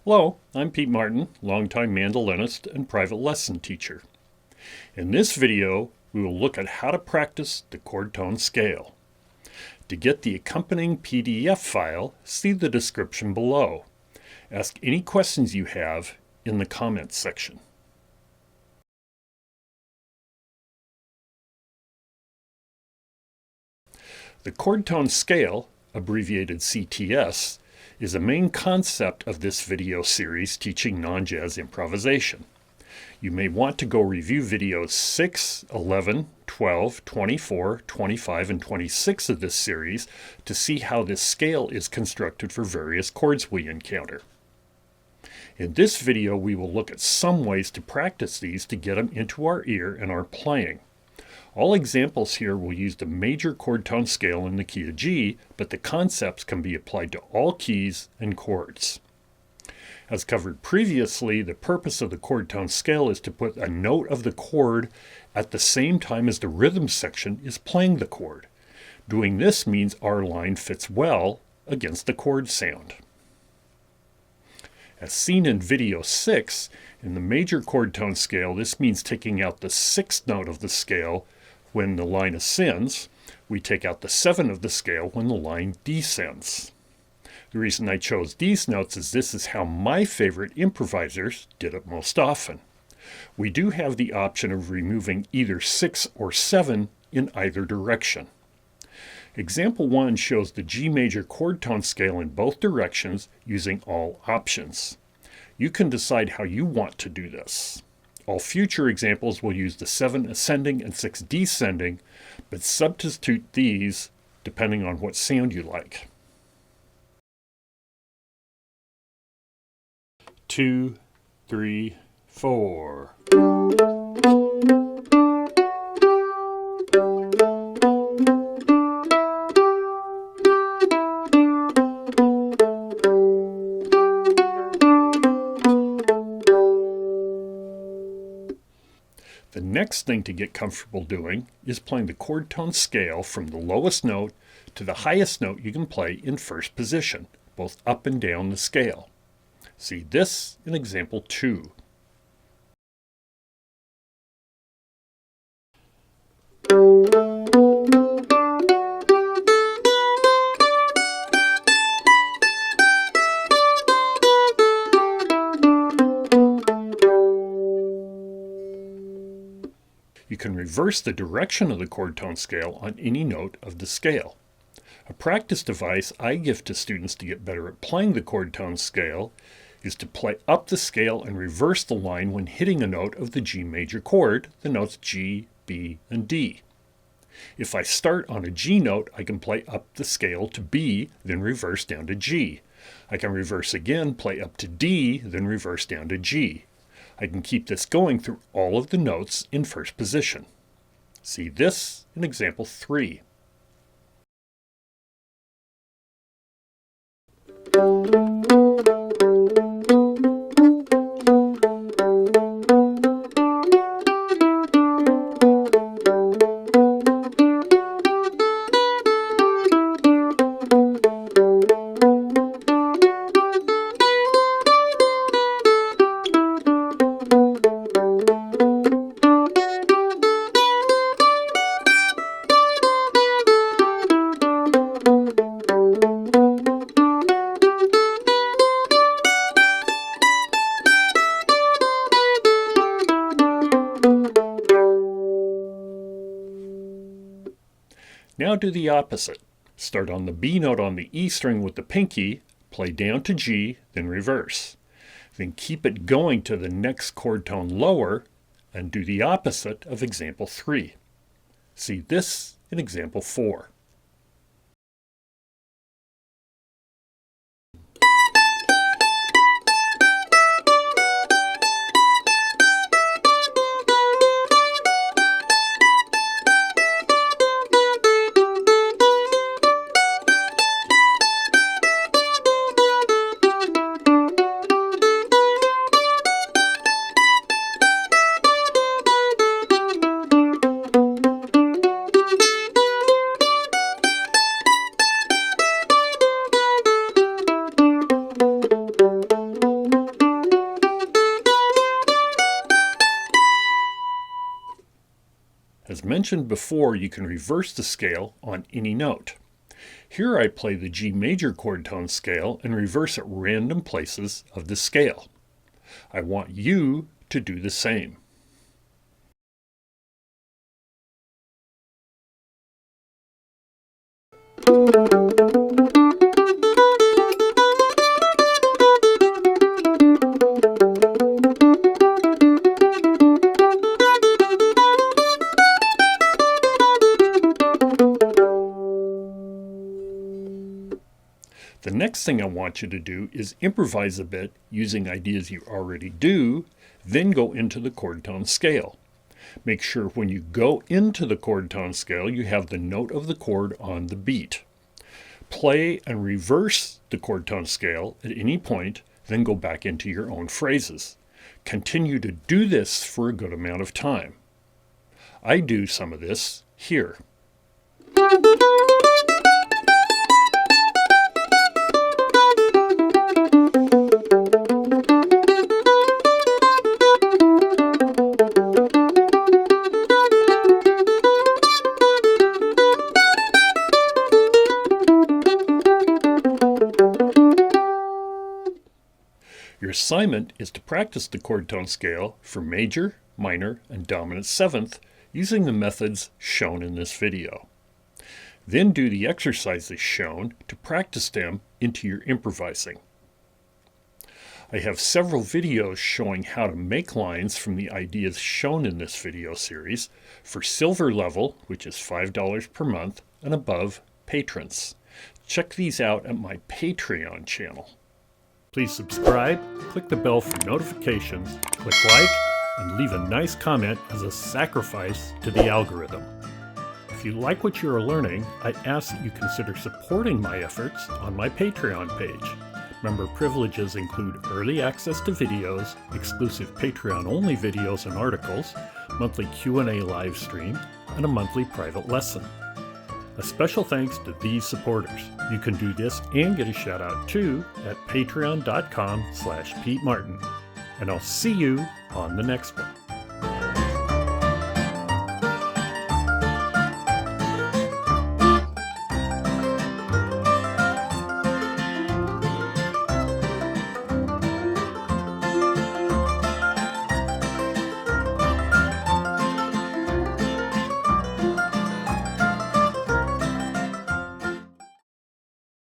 Hello, I'm Pete Martin, longtime mandolinist and private lesson teacher. In this video, we will look at how to practice the chord tone scale. To get the accompanying PDF file, see the description below. Ask any questions you have in the comments section. The chord tone scale, abbreviated CTS, is a main concept of this video series teaching non-jazz improvisation. You may want to go review videos 6, 11, 12, 24, 25, and 26 of this series to see how this scale is constructed for various chords we encounter. In this video, we will look at some ways to practice these to get them into our ear and our playing. All examples here will use the major chord tone scale in the key of G, but the concepts can be applied to all keys and chords. As covered previously, the purpose of the chord tone scale is to put a note of the chord at the same time as the rhythm section is playing the chord. Doing this means our line fits well against the chord sound. As seen in video 6, in the major chord tone scale, this means taking out the 6th note of the scale when the line ascends. We take out the 7 of the scale when the line descends. The reason I chose these notes is this is how my favorite improvisers did it most often. We do have the option of removing either 6 or 7 in either direction. Example 1 shows the G major chord tone scale in both directions using all options. You can decide how you want to do this. All future examples will use the 7 ascending and 6 descending, but substitute these depending on what sound you like. 2, 3, 4. The next thing to get comfortable doing is playing the chord tone scale from the lowest note to the highest note you can play in first position, both up and down the scale. See this in example 2. You can reverse the direction of the chord tone scale on any note of the scale. A practice device I give to students to get better at playing the chord tone scale is to play up the scale and reverse the line when hitting a note of the G major chord, the notes G, B, and D. If I start on a G note, I can play up the scale to B, then reverse down to G. I can reverse again, play up to D, then reverse down to G. I can keep this going through all of the notes in first position. See this in example 3. Now do the opposite. Start on the B note on the E string with the pinky, play down to G, then reverse. Then keep it going to the next chord tone lower and do the opposite of example 3. See this in example 4. mentioned before, you can reverse the scale on any note. Here I play the G major chord tone scale and reverse at random places of the scale. I want you to do the same. The next thing I want you to do is improvise a bit using ideas you already do, then go into the chord tone scale. Make sure when you go into the chord tone scale, you have the note of the chord on the beat. Play and reverse the chord tone scale at any point, then go back into your own phrases. Continue to do this for a good amount of time. I do some of this here. Your assignment is to practice the chord tone scale for major, minor, and dominant seventh using the methods shown in this video. Then do the exercises shown to practice them into your improvising. I have several videos showing how to make lines from the ideas shown in this video series for silver level, which is $5 per month, and above patrons. Check these out at my Patreon channel. Please subscribe, click the bell for notifications, click like, and leave a nice comment as a sacrifice to the algorithm. If you like what you are learning, I ask that you consider supporting my efforts on my Patreon page. Member privileges include early access to videos, exclusive Patreon-only videos and articles, monthly Q&A live stream, and a monthly private lesson. A special thanks to these supporters. You can do this and get a shout out too at patreon.com/Pete Martin. And I'll see you on the next one.